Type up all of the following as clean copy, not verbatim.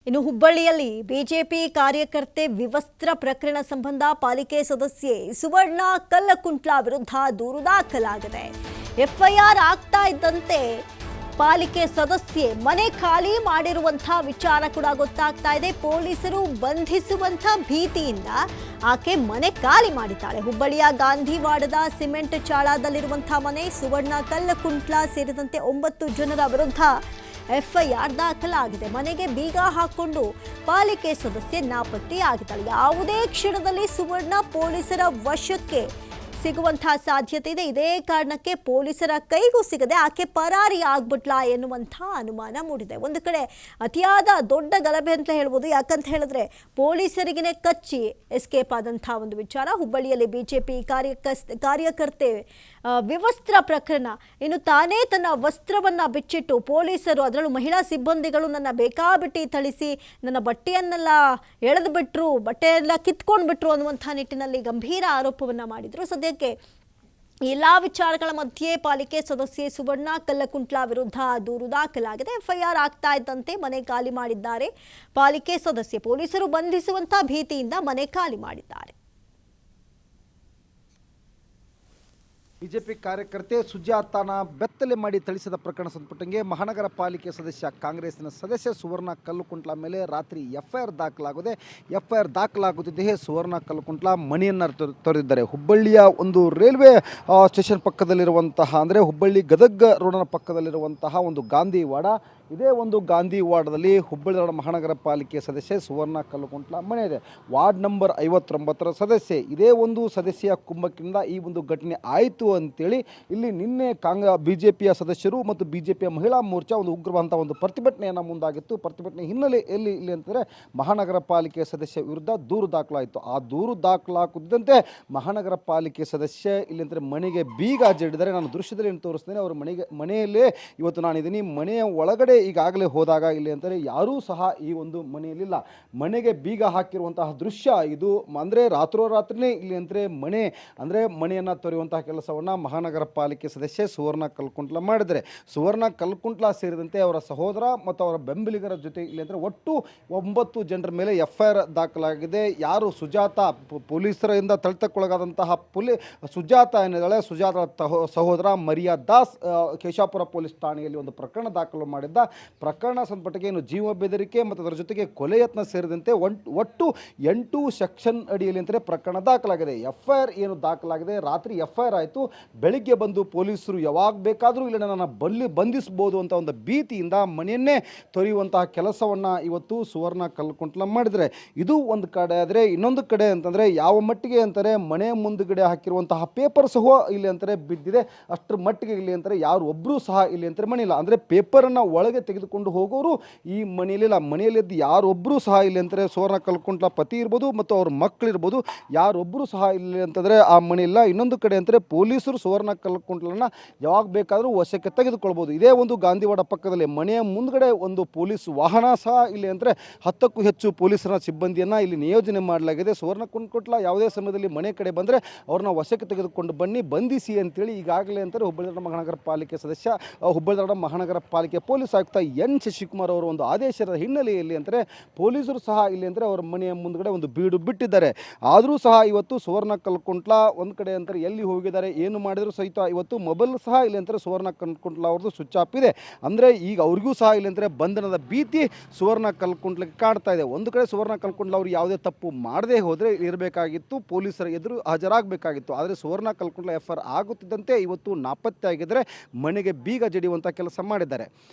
ಇನ್ನು ಹುಬ್ಬಳ್ಳಿಯಲ್ಲಿ ಬಿಜೆಪಿ ಕಾರ್ಯಕರ್ತೆ ವಿವಸ್ತ್ರ ಪ್ರಕರಣ ಸಂಬಂಧ ಪಾಲಿಕೆ ಸದಸ್ಯೆ ಸುವರ್ಣ ಕಲ್ಲಕುಂಟ್ಲ ವಿರುದ್ಧ ದೂರು ದಾಖಲಾಗಿದೆ. ಎಫ್ಐಆರ್ ಆಗ್ತಾ ಇದ್ದಂತೆ ಪಾಲಿಕೆ ಸದಸ್ಯೆ ಮನೆ ಖಾಲಿ ಮಾಡಿರುವಂತಹ ವಿಚಾರ ಕೂಡ ಗೊತ್ತಾಗ್ತಾ ಇದೆ. ಪೊಲೀಸರು ಬಂಧಿಸುವಂತ ಭೀತಿಯಿಂದ ಆಕೆ ಮನೆ ಖಾಲಿ ಮಾಡಿದ್ದಾಳೆ. ಹುಬ್ಬಳ್ಳಿಯ ಗಾಂಧಿವಾಡದ ಸಿಮೆಂಟ್ ಚಾಳದಲ್ಲಿರುವಂತಹ ಮನೆ. ಸುವರ್ಣ ಕಲ್ಲಕುಂಟ್ಲ ಸೇರಿದಂತೆ 9 ಜನರ ವಿರುದ್ಧ ಎಫ್ಐಆರ್ ದಾಖಲಾಗಿದೆ. ಮನೆಗೆ ಬೀಗ ಹಾಕೊಂಡು ಪಾಲಿಕೆ ಸದಸ್ಯೆ ನಾಪತ್ತೆಯಾಗಿದ್ದಾಳೆ. ಯಾವುದೇ ಕ್ಷಣದಲ್ಲಿ ಸುವರ್ಣ ಪೊಲೀಸರ ವಶಕ್ಕೆ ಸಿಗುವಂತಹ ಸಾಧ್ಯತೆ ಇದೆ. ಇದೇ ಕಾರಣಕ್ಕೆ ಪೊಲೀಸರ ಕೈಗೂ ಸಿಗದೆ ಆಕೆ ಪರಾರಿ ಆಗ್ಬಿಟ್ಲಾ ಎನ್ನುವಂತಹ ಅನುಮಾನ ಮೂಡಿದೆ. ಒಂದು ಕಡೆ ಅತಿಯಾದ ದೊಡ್ಡ ಗಲಭೆ ಅಂತ ಹೇಳ್ಬೋದು. ಯಾಕಂತ ಹೇಳಿದ್ರೆ ಪೊಲೀಸರಿಗೇ ಕಚ್ಚಿ ಎಸ್ಕೇಪ್ ಆದಂತಹ ಒಂದು ವಿಚಾರ. ಹುಬ್ಬಳ್ಳಿಯಲ್ಲಿ ಬಿಜೆಪಿ ಕಾರ್ಯಕರ್ತೆ ವಿವಸ್ತ್ರ ಪ್ರಕರಣ. ಇನ್ನು ತಾನೇ ತನ್ನ ವಸ್ತ್ರವನ್ನ ಬಿಚ್ಚಿಟ್ಟು ಪೊಲೀಸರು, ಅದರಲ್ಲೂ ಮಹಿಳಾ ಸಿಬ್ಬಂದಿಗಳು ನನ್ನ ಬೇಕಾಬಿಟ್ಟಿ ಥಳಿಸಿ ನನ್ನ ಬಟ್ಟೆಯನ್ನೆಲ್ಲ ಎಳೆದು ಬಿಟ್ರು, ಬಟ್ಟೆಯೆಲ್ಲ ಕಿತ್ಕೊಂಡು ಬಿಟ್ರು ಅನ್ನುವಂಥ ನಿಟ್ಟಿನಲ್ಲಿ ಗಂಭೀರ ಆರೋಪವನ್ನ ಮಾಡಿದ್ರು. ಸದ್ಯಕ್ಕೆ ಎಲ್ಲ ವಿಚಾರಗಳ ಮಧ್ಯೆ ಪಾಲಿಕೆ ಸದಸ್ಯೆ ಸುವರ್ಣ ಕಲ್ಲಕುಂಟ್ಲ ವಿರುದ್ಧ ದೂರು ದಾಖಲಾಗಿದೆ. ಎಫ್ಐಆರ್ ಆಗ್ತಾ ಇದ್ದಂತೆ ಮನೆ ಖಾಲಿ ಮಾಡಿದ್ದಾರೆ ಪಾಲಿಕೆ ಸದಸ್ಯೆ. ಪೊಲೀಸರು ಬಂಧಿಸುವಂತ ಭೀತಿಯಿಂದ ಮನೆ ಖಾಲಿ ಮಾಡಿದ್ದಾರೆ. ಬಿಜೆಪಿ ಕಾರ್ಯಕರ್ತೆ ಸುಜಾತನ ಬೆತ್ತಲೆ ಮಾಡಿ ಥಳಿಸಿದ ಪ್ರಕರಣ ಸಂಬಂಧಪಟ್ಟಂಗೆ ಮಹಾನಗರ ಪಾಲಿಕೆ ಸದಸ್ಯ ಕಾಂಗ್ರೆಸ್ಸಿನ ಸದಸ್ಯ ಸುವರ್ಣ ಕಲ್ಲಕುಂಟ್ಲ ಮೇಲೆ ರಾತ್ರಿ ಎಫ್ಐಆರ್ ದಾಖಲಾಗಿದೆ. ಎಫ್ಐಆರ್ ದಾಖಲಾಗುತ್ತಿದ್ದೇ ಸುವರ್ಣ ಕಲ್ಲಕುಂಟ್ಲ ಮನೆಯನ್ನು ತೊರೆದಿದ್ದಾರೆ. ಹುಬ್ಬಳ್ಳಿಯ ಒಂದು ರೈಲ್ವೆ ಸ್ಟೇಷನ್ ಪಕ್ಕದಲ್ಲಿರುವಂತಹ, ಅಂದರೆ ಹುಬ್ಬಳ್ಳಿ ಗದಗ ರೋಡ್ನ ಪಕ್ಕದಲ್ಲಿರುವಂತಹ ಒಂದು ಗಾಂಧಿವಾಡ. ಇದೇ ಒಂದು ಗಾಂಧಿವಾಡದಲ್ಲಿ ಹುಬ್ಬಳ್ಳಿ ಮಹಾನಗರ ಪಾಲಿಕೆ ಸದಸ್ಯೆ ಸುವರ್ಣ ಕಲ್ಲಕುಂಟ್ಲ ಮನೆ ಇದೆ. ವಾರ್ಡ್ ನಂಬರ್ 59ರ ಸದಸ್ಯೆ. ಇದೇ ಒಂದು ಸದಸ್ಯೆಯ ಕುಂಭಕ್ಕಿಂದ ಈ ಒಂದು ಘಟನೆ ಆಯಿತು ಅಂತೇಳಿ ಇಲ್ಲಿ ನಿನ್ನೆ ಬಿಜೆಪಿಯ ಸದಸ್ಯರು ಮತ್ತು ಬಿಜೆಪಿಯ ಮಹಿಳಾ ಮೋರ್ಚಾ ಒಂದು ಉಗ್ರವಾದಂಥ ಒಂದು ಪ್ರತಿಭಟನೆಯನ್ನು ಮುಂದಾಗಿತ್ತು. ಪ್ರತಿಭಟನೆ ಹಿನ್ನೆಲೆಯಲ್ಲಿ ಇಲ್ಲಿ ಅಂತಂದರೆ ಮಹಾನಗರ ಪಾಲಿಕೆ ಸದಸ್ಯ ವಿರುದ್ಧ ದೂರು ದಾಖಲಾಯಿತು. ಆ ದೂರು ದಾಖಲಾಗುತ್ತಿದ್ದಂತೆ ಮಹಾನಗರ ಪಾಲಿಕೆ ಸದಸ್ಯ ಇಲ್ಲಿ ಅಂದರೆ ಮನೆಗೆ ಬೀಗ ಜಡಿದರೆ, ನಾನು ದೃಶ್ಯದಲ್ಲಿ ತೋರಿಸ್ತೇನೆ. ಅವರ ಮನೆಯಲ್ಲೇ ಇವತ್ತು ನಾನಿದ್ದೀನಿ. ಮನೆಯ ಒಳಗಡೆ ಈಗಾಗಲೇ ಹೋದಾಗ ಇಲ್ಲಿ ಅಂತಾರೆ ಯಾರೂ ಸಹ ಈ ಒಂದು ಮನೆಯಲ್ಲಿಲ್ಲ. ಮನೆಗೆ ಬೀಗ ಹಾಕಿರುವಂತಹ ದೃಶ್ಯ ಇದು. ಅಂದರೆ ರಾತ್ರೋರಾತ್ರಿನೇ ಇಲ್ಲಿ ಅಂದರೆ ಮನೆಯನ್ನು ತೊರೆಯುವಂತಹ ಕೆಲಸವನ್ನು ಮಹಾನಗರ ಪಾಲಿಕೆ ಸದಸ್ಯೆ ಸುವರ್ಣ ಕಲ್ಲಕುಂಟ್ಲ ಮಾಡಿದರೆ, ಸುವರ್ಣ ಕಲ್ಲಕುಂಟ್ಲ ಸೇರಿದಂತೆ ಅವರ ಸಹೋದರ ಮತ್ತು ಅವರ ಬೆಂಬಲಿಗರ ಜೊತೆ ಇಲ್ಲಿ ಅಂದರೆ ಒಟ್ಟು 9 ಜನರ ಮೇಲೆ ಎಫ್ಐಆರ್ ದಾಖಲಾಗಿದೆ. ಯಾರು ಸುಜಾತ, ಪೊಲೀಸರಿಂದ ತಳ್ತಕ್ಕೊಳಗಾದಂತಹ ಸುಜಾತ ಏನಿದ್ದಾಳೆ, ಸುಜಾತ ಸಹೋದರ ಮರಿಯಾ ದಾಸ್ ಕೇಶಾಪುರ ಪೊಲೀಸ್ ಠಾಣೆಯಲ್ಲಿ ಒಂದು ಪ್ರಕರಣ ದಾಖಲು ಮಾಡಿದ್ದ. ಪ್ರಕರಣ ಸಂಬಂಧಪಟ್ಟ ಏನು ಜೀವ ಬೆದರಿಕೆ ಮತ್ತು ಅದರ ಜೊತೆಗೆ ಕೊಲೆ ಯತ್ನ ಸೇರಿದಂತೆ ಒಟ್ಟು 8 ಸೆಕ್ಷನ್ ಅಡಿಯಲ್ಲಿ ಅಂತಾರೆ ಪ್ರಕರಣ ದಾಖಲಾಗಿದೆ. ಎಫ್ಐಆರ್ ಏನು ದಾಖಲಾಗಿದೆ, ರಾತ್ರಿ ಎಫ್ಐಆರ್ ಆಯಿತು. ಬೆಳಿಗ್ಗೆ ಬಂದು ಪೊಲೀಸರು ಯಾವಾಗ ಬೇಕಾದರೂ ಇಲ್ಲಿ ನನ್ನ ಬಂಧಿಸಬಹುದು ಅಂತ ಒಂದು ಭೀತಿಯಿಂದ ಮನೆಯನ್ನೇ ತೊರೆಯುವಂತಹ ಕೆಲಸವನ್ನು ಇವತ್ತು ಸುವರ್ಣ ಕಲ್ಲಕುಂಟ್ಲ ಮಾಡಿದರೆ, ಇದು ಒಂದು ಕಡೆ. ಆದರೆ ಇನ್ನೊಂದು ಕಡೆ ಅಂತಂದರೆ ಯಾವ ಮಟ್ಟಿಗೆ ಅಂತಾರೆ ಮನೆ ಮುಂದುಗಡೆ ಹಾಕಿರುವಂತಹ ಪೇಪರ್ ಸಹ ಇಲ್ಲಿ ಅಂತಾರೆ ಬಿದ್ದಿದೆ. ಅಷ್ಟರ ಮಟ್ಟಿಗೆ ಇಲ್ಲಿ ಅಂತಾರೆ ಯಾರು ಒಬ್ಬರೂ ಸಹ ಇಲ್ಲಿ ಅಂತಾರೆ ಮನೆಯಿಲ್ಲ. ಅಂದರೆ ಪೇಪರನ್ನು ಒಳಗೆ ತೆಗೆದುಕೊಂಡು ಹೋಗೋರು ಈ ಮನೆಯಲ್ಲಿಲ್ಲ. ಮನೆಯಲ್ಲಿದ್ದು ಯಾರೊಬ್ಬರೂ ಸಹ ಇಲ್ಲಿ ಅಂತಾರೆ ಸುವರ್ಣ ಕಲ್ಲಕುಂಟ್ಲ ಪತಿ ಇರ್ಬೋದು ಮತ್ತು ಅವ್ರ ಮಕ್ಕಳಿರ್ಬೋದು, ಯಾರೊಬ್ಬರೂ ಸಹ ಇಲ್ಲಿ ಅಂತಂದರೆ ಆ ಮನೆಯಿಲ್ಲ. ಇನ್ನೊಂದು ಕಡೆ ಅಂತಾರೆ ಪೊಲೀಸರು ಸುವರ್ಣ ಕಲ್ಲಕುಂಟ್ಲನ್ನ ಯಾವಾಗ ಬೇಕಾದರೂ ವಶಕ್ಕೆ ತೆಗೆದುಕೊಳ್ಬೋದು. ಇದೇ ಒಂದು ಗಾಂಧಿವಾಡ ಪಕ್ಕದಲ್ಲಿ ಮನೆಯ ಮುಂದ್ಗಡೆ ಒಂದು ಪೊಲೀಸ್ ವಾಹನ ಸಹ ಇಲ್ಲಿ ಅಂದರೆ 10ಕ್ಕೂ ಹೆಚ್ಚು ಪೊಲೀಸರ ಸಿಬ್ಬಂದಿಯನ್ನು ಇಲ್ಲಿ ನಿಯೋಜನೆ ಮಾಡಲಾಗಿದೆ. ಸುವರ್ಣ ಕಲ್ಲಕುಂಟ್ಲ ಯಾವುದೇ ಸಮಯದಲ್ಲಿ ಮನೆ ಕಡೆ ಬಂದರೆ ಅವ್ರನ್ನ ವಶಕ್ಕೆ ತೆಗೆದುಕೊಂಡು ಬನ್ನಿ, ಬಂಧಿಸಿ ಅಂತೇಳಿ ಈಗಾಗಲೇ ಅಂತಾರೆ ಹುಬ್ಬಳ್ಳಿ ಮಹಾನಗರ ಪಾಲಿಕೆ ಸದಸ್ಯ, ಹುಬ್ಬಳ್ಳಿ ಮಹಾನಗರ ಪಾಲಿಕೆ ಪೊಲೀಸ್ ಆಯುಕ್ತ ಎನ್ ಶಶಿಕುಮಾರ್ ಅವರು ಒಂದು ಆದೇಶದ ಹಿನ್ನೆಲೆಯಲ್ಲಿ ಅಂತಾರೆ ಪೊಲೀಸರು ಸಹ ಇಲ್ಲಿ ಅಂದರೆ ಅವರ ಮನೆಯ ಮುಂದ್ಗಡೆ ಒಂದು ಬೀಡು ಬಿಟ್ಟಿದ್ದಾರೆ. ಆದರೂ ಸಹ ಇವತ್ತು ಸುವರ್ಣ ಕಲ್ಲಕುಂಟ್ಲ ಒಂದು ಕಡೆ ಅಂತಾರೆ ಎಲ್ಲಿ ಹೋಗಿದ್ದಾರೆ, ಏನು ಮಾಡಿದ್ರು ಸಹಿತ ಇವತ್ತು ಮೊಬೈಲ್ ಸಹ ಇಲ್ಲಿ ಅಂತಾರೆ ಸುವರ್ಣ ಕಲ್ಲಕುಂಟ್ಲ ಅವ್ರದ್ದು ಸ್ವಿಚ್ ಆಫ್ ಇದೆ. ಅಂದರೆ ಈಗ ಅವ್ರಿಗೂ ಸಹ ಇಲ್ಲಿ ಅಂದರೆ ಬಂಧನದ ಭೀತಿ ಸುವರ್ಣ ಕಲ್ಲಕುಂಟ್ಲಕ್ಕೆ ಕಾಡ್ತಾ ಇದೆ. ಒಂದು ಕಡೆ ಸುವರ್ಣ ಕಲ್ಲಕುಂಟ್ಲ ಅವರು ಯಾವುದೇ ತಪ್ಪು ಮಾಡದೇ ಹೋದರೆ ಇರಬೇಕಾಗಿತ್ತು, ಪೊಲೀಸರ ಎದುರು ಹಾಜರಾಗಬೇಕಾಗಿತ್ತು. ಆದರೆ ಸುವರ್ಣ ಕಲ್ಲಕುಂಟ್ಲ ಎಫ್ಐಆರ್ ಆಗುತ್ತಿದ್ದಂತೆ ಇವತ್ತು ನಾಪತ್ತೆ ಆಗಿದ್ದರೆ ಮನೆಗೆ ಬೀಗ ಜಡಿಯುವಂಥ ಕೆಲಸ ಮಾಡಿದ್ದಾರೆ.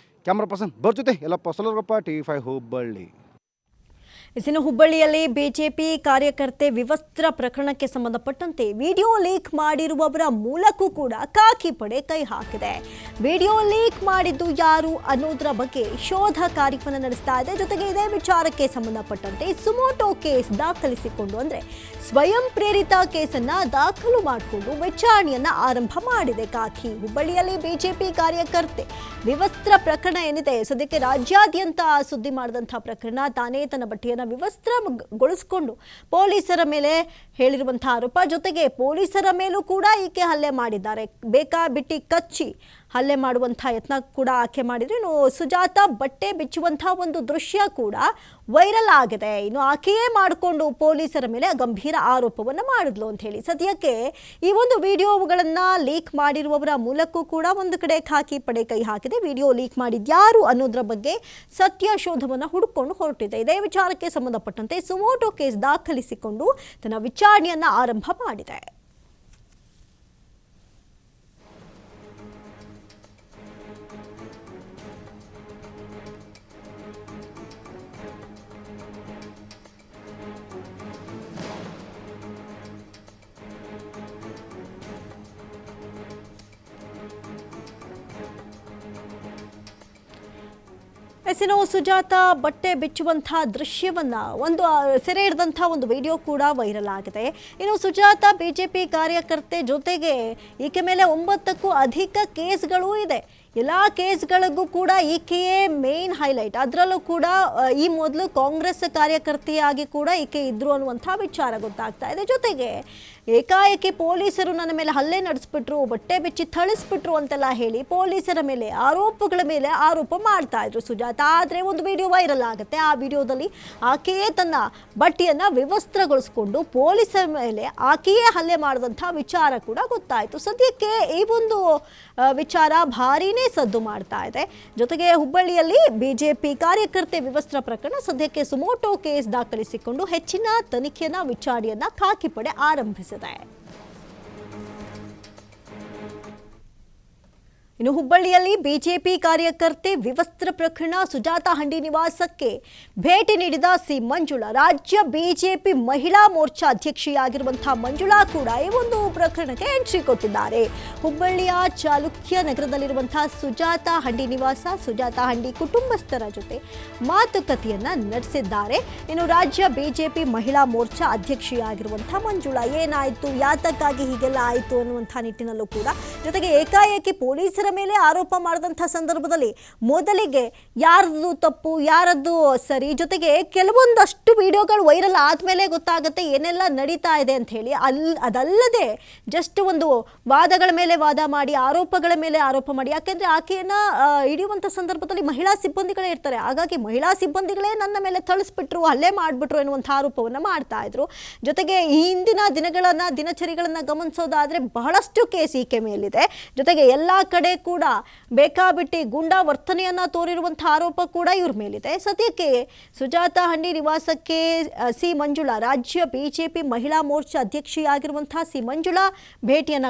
ಕ್ಯಾಮ್ರಾ ಪರ್ಸನ್ ಜೊತೆ ಯಲ್ಲಪ್ಪ ಸೊಲಗಪ್ಪ, TV5 ಹುಬ್ಬಳ್ಳಿ. ಇನ್ನು ಹುಬ್ಬಳ್ಳಿಯಲ್ಲಿ ಬಿಜೆಪಿ ಕಾರ್ಯಕರ್ತೆ ವಿವಸ್ತ್ರ ಪ್ರಕರಣಕ್ಕೆ ಸಂಬಂಧಪಟ್ಟಂತೆ ವಿಡಿಯೋ ಲೀಕ್ ಮಾಡಿರುವವರ ಮೂಲಕೂ ಕೂಡ ಖಾಕಿ ಪಡೆ ಕೈ ಹಾಕಿದೆ. ವಿಡಿಯೋ ಲೀಕ್ ಮಾಡಿದ್ದು ಯಾರು ಅನ್ನೋದರ ಬಗ್ಗೆ ಶೋಧ ಕಾರ್ಯವನ್ನು ನಡೆಸ್ತಾ ಇದೆ. ಜೊತೆಗೆ ಇದೇ ವಿಚಾರಕ್ಕೆ ಸಂಬಂಧಪಟ್ಟಂತೆ ಸುಮೋಟೋ ಕೇಸ್ ದಾಖಲಿಸಿಕೊಂಡು, ಅಂದರೆ ಸ್ವಯಂ ಪ್ರೇರಿತ ಕೇಸನ್ನ ದಾಖಲು ಮಾಡಿಕೊಂಡು ವಿಚಾರಣೆಯನ್ನ ಆರಂಭ ಮಾಡಿದೆ ಖಾಕಿ. ಹುಬ್ಬಳ್ಳಿಯಲ್ಲಿ ಬಿಜೆಪಿ ಕಾರ್ಯಕರ್ತೆ ವಿವಸ್ತ್ರ ಪ್ರಕರಣ ಏನಿದೆ, ಸದ್ಯಕ್ಕೆ ರಾಜ್ಯಾದ್ಯಂತ ಸುದ್ದಿ ಮಾಡಿದಂತಹ ಪ್ರಕರಣ. ತಾನೇ ತನ್ನ ಬಟ್ಟೆಯನ್ನು ವಿವಸ್ತ್ರಗೊಳಿಸಿಕೊಂಡು ಪೊಲೀಸರ ಮೇಲೆ ಹೇಳಿರುವಂತಹ ಆರೋಪ. ಜೊತೆಗೆ ಪೊಲೀಸರ ಮೇಲೂ ಕೂಡ ಈಕೆ ಹಲ್ಲೆ ಮಾಡಿದ್ದಾರೆ. ಬೇಕಾಬಿಟ್ಟಿ ಕಚ್ಚಿ ಹಲ್ಲೆ ಮಾಡುವಂಥ ಯತ್ನ ಕೂಡ ಆಕೆ ಮಾಡಿದ್ರು. ಇನ್ನು ಸುಜಾತ ಬಟ್ಟೆ ಬಿಚ್ಚುವಂಥ ಒಂದು ದೃಶ್ಯ ಕೂಡ ವೈರಲ್ ಆಗಿದೆ. ಇನ್ನು ಆಕೆಯೇ ಮಾಡಿಕೊಂಡು ಪೊಲೀಸರ ಮೇಲೆ ಗಂಭೀರ ಆರೋಪವನ್ನು ಮಾಡಿದ್ಲು ಅಂತ ಹೇಳಿ ಸದ್ಯಕ್ಕೆ ಈ ಒಂದು ವಿಡಿಯೋಗಳನ್ನು ಲೀಕ್ ಮಾಡಿರುವವರ ಮೂಲಕವೂ ಕೂಡ ಒಂದು ಕಡೆ ಖಾಕಿ ಪಡೆ ಕೈ ಹಾಕಿದೆ. ವಿಡಿಯೋ ಲೀಕ್ ಮಾಡಿದ್ಯಾರು ಅನ್ನೋದರ ಬಗ್ಗೆ ಸತ್ಯಾಶೋಧವನ್ನು ಹುಡುಕೊಂಡು ಹೊರಟಿದೆ. ಇದೇ ವಿಚಾರಕ್ಕೆ ಸಂಬಂಧಪಟ್ಟಂತೆ ಸುಮೋಟೋ ಕೇಸ್ ದಾಖಲಿಸಿಕೊಂಡು ತನ್ನ ವಿಚಾರಣೆಯನ್ನು ಆರಂಭ ಮಾಡಿದೆ. ಎಸಿನೋ ಸುಜಾತ ಬಟ್ಟೆ ಬಿಚ್ಚುವಂಥ ದೃಶ್ಯವನ್ನ ಒಂದು ಸೆರೆ ಹಿಡಿದಂಥ ಒಂದು ವಿಡಿಯೋ ಕೂಡ ವೈರಲ್ ಆಗಿದೆ. ಇನ್ನು ಸುಜಾತ ಬಿಜೆಪಿ ಕಾರ್ಯಕರ್ತೆ ಜೊತೆಗೆ ಈಕೆ ಮೇಲೆ 9ಕ್ಕೂ ಅಧಿಕ ಕೇಸ್ಗಳು ಇದೆ. ಎಲ್ಲ ಕೇಸ್ಗಳಿಗೂ ಕೂಡ ಈಕೆಯೇ ಮೇನ್ ಹೈಲೈಟ್. ಅದರಲ್ಲೂ ಕೂಡ ಈ ಮೊದಲು ಕಾಂಗ್ರೆಸ್ ಕಾರ್ಯಕರ್ತೆಯಾಗಿ ಕೂಡ ಈಕೆ ಇದ್ರು ಅನ್ನುವಂಥ ವಿಚಾರ ಗೊತ್ತಾಗ್ತಾ ಇದೆ. ಜೊತೆಗೆ ಏಕಾಏಕಿ ಪೊಲೀಸರು ನನ್ನ ಮೇಲೆ ಹಲ್ಲೆ ನಡೆಸ್ಬಿಟ್ರು, ಬಟ್ಟೆ ಬಿಚ್ಚಿ ಥಳಿಸ್ಬಿಟ್ರು ಅಂತೆಲ್ಲ ಹೇಳಿ ಪೊಲೀಸರ ಮೇಲೆ ಆರೋಪಗಳ ಮೇಲೆ ಆರೋಪ ಮಾಡ್ತಾ ಇದ್ರು ಸುಜಾತ. ಆದರೆ ಒಂದು ವಿಡಿಯೋ ವೈರಲ್ ಆಗುತ್ತೆ. ಆ ವಿಡಿಯೋದಲ್ಲಿ ಆಕೆಯೇ ತನ್ನ ಬಟ್ಟೆಯನ್ನು ವಿವಸ್ತ್ರಗೊಳಿಸ್ಕೊಂಡು ಪೊಲೀಸರ ಮೇಲೆ ಆಕೆಯೇ ಹಲ್ಲೆ ಮಾಡಿದಂಥ ವಿಚಾರ ಕೂಡ ಗೊತ್ತಾಯಿತು. ಸದ್ಯಕ್ಕೆ ಈ ಒಂದು ವಿಚಾರ ಭಾರೀನೇ ಸದ್ದು ಮಾಡ್ತಾ ಇದೆ. ಜೊತೆಗೆ ಹುಬ್ಬಳ್ಳಿಯಲ್ಲಿ ಬಿಜೆಪಿ ಕಾರ್ಯಕರ್ತೆ ವಿವಸ್ತ್ರ ಪ್ರಕರಣ ಸದ್ಯಕ್ಕೆ ಸುಮೋಟೋ ಕೇಸ್ ದಾಖಲಿಸಿಕೊಂಡು ಹೆಚ್ಚಿನ ತನಿಖೆಯನ್ನ ವಿಚಾರಣೆಯನ್ನ ಖಾಕಿ ಪಡೆ ಆರಂಭಿಸಿದೆ. ಇನ್ನು ಹುಬ್ಬಳ್ಳಿಯಲ್ಲಿ ಬಿಜೆಪಿ ಕಾರ್ಯಕರ್ತೆ ವಿವಸ್ತ್ರ ಪ್ರಕರಣ ಸುಜಾತ ಹಂಡಿ ನಿವಾಸಕ್ಕೆ ಭೇಟಿ ನೀಡಿದ ಸಿ ಮಂಜುಳಾ. ರಾಜ್ಯ ಬಿಜೆಪಿ ಮಹಿಳಾ ಮೋರ್ಚಾ ಅಧ್ಯಕ್ಷೆಯಾಗಿರುವಂತಹ ಮಂಜುಳಾ ಕೂಡ ಈ ಒಂದು ಪ್ರಕರಣಕ್ಕೆ ಎಂಟ್ರಿ ಕೊಟ್ಟಿದ್ದಾರೆ. ಹುಬ್ಬಳ್ಳಿಯ ಚಾಲುಕ್ಯ ನಗರದಲ್ಲಿರುವಂತಹ ಸುಜಾತ ಹಂಡಿ ನಿವಾಸ, ಸುಜಾತ ಹಂಡಿ ಕುಟುಂಬಸ್ಥರ ಜೊತೆ ಮಾತುಕತೆಯನ್ನ ನಡೆಸಿದ್ದಾರೆ. ಇನ್ನು ರಾಜ್ಯ ಬಿಜೆಪಿ ಮಹಿಳಾ ಮೋರ್ಚಾ ಅಧ್ಯಕ್ಷೆಯಾಗಿರುವಂತಹ ಮಂಜುಳಾ ಏನಾಯಿತು, ಯಾತಕ್ಕಾಗಿ ಹೀಗೆಲ್ಲ ಆಯಿತು ಅನ್ನುವಂಥ ನಿಟ್ಟಿನಲ್ಲೂ ಕೂಡ, ಜೊತೆಗೆ ಏಕಾಏಕಿ ಪೊಲೀಸರ ಮೇಲೆ ಆರೋಪ ಮಾಡಿದಂಥ ಸಂದರ್ಭದಲ್ಲಿ ಮೊದಲಿಗೆ ಯಾರದ್ದು ತಪ್ಪು ಯಾರದ್ದು ಸರಿ, ಜೊತೆಗೆ ಕೆಲವೊಂದಷ್ಟು ವಿಡಿಯೋಗಳು ವೈರಲ್ ಆದಮೇಲೆ ಗೊತ್ತಾಗುತ್ತೆ ಏನೆಲ್ಲ ನಡೀತಾ ಇದೆ ಅಂತ ಹೇಳಿ. ಅದಲ್ಲದೆ ಜಸ್ಟ್ ಒಂದು ವಾದಗಳ ಮೇಲೆ ವಾದ ಮಾಡಿ ಆರೋಪಗಳ ಮೇಲೆ ಆರೋಪ ಮಾಡಿ, ಯಾಕೆಂದರೆ ಆಕೆಯನ್ನು ಹಿಡಿಯುವಂಥ ಸಂದರ್ಭದಲ್ಲಿ ಮಹಿಳಾ ಸಿಬ್ಬಂದಿಗಳೇ ಇರ್ತಾರೆ. ಹಾಗಾಗಿ ಮಹಿಳಾ ಸಿಬ್ಬಂದಿಗಳೇ ನನ್ನ ಮೇಲೆ ಥಳಿಸ್ಬಿಟ್ರು, ಹಲ್ಲೆ ಮಾಡಿಬಿಟ್ರು ಎನ್ನುವಂಥ ಆರೋಪವನ್ನು ಮಾಡ್ತಾ ಇದ್ರು. ಜೊತೆಗೆ ಈ ಹಿಂದಿನ ದಿನಚರಿಗಳನ್ನು ಗಮನಿಸೋದಾದರೆ ಬಹಳಷ್ಟು ಕೇಸ್ ಈಕೆ ಮೇಲಿದೆ. ಜೊತೆಗೆ ಎಲ್ಲ ಕಡೆ ಕೂಡ ಬೇಕಾಬಿಟ್ಟಿ ಗೂಂಡಾ ವರ್ತನೆಯನ್ನ ತೋರಿರುವಂಥ ಆರೋಪ ಕೂಡ ಇವ್ರ ಮೇಲಿದೆ. ಸದ್ಯಕ್ಕೆ ಸುಜಾತ ಹಂಡಿ ನಿವಾಸಕ್ಕೆ ಸಿ ಮಂಜುಳಾ, ರಾಜ್ಯ ಬಿಜೆಪಿ ಮಹಿಳಾ ಮೋರ್ಚಾ ಅಧ್ಯಕ್ಷೆಯಾಗಿರುವಂತಹ ಸಿ ಮಂಜುಳಾ ಭೇಟಿಯನ್ನ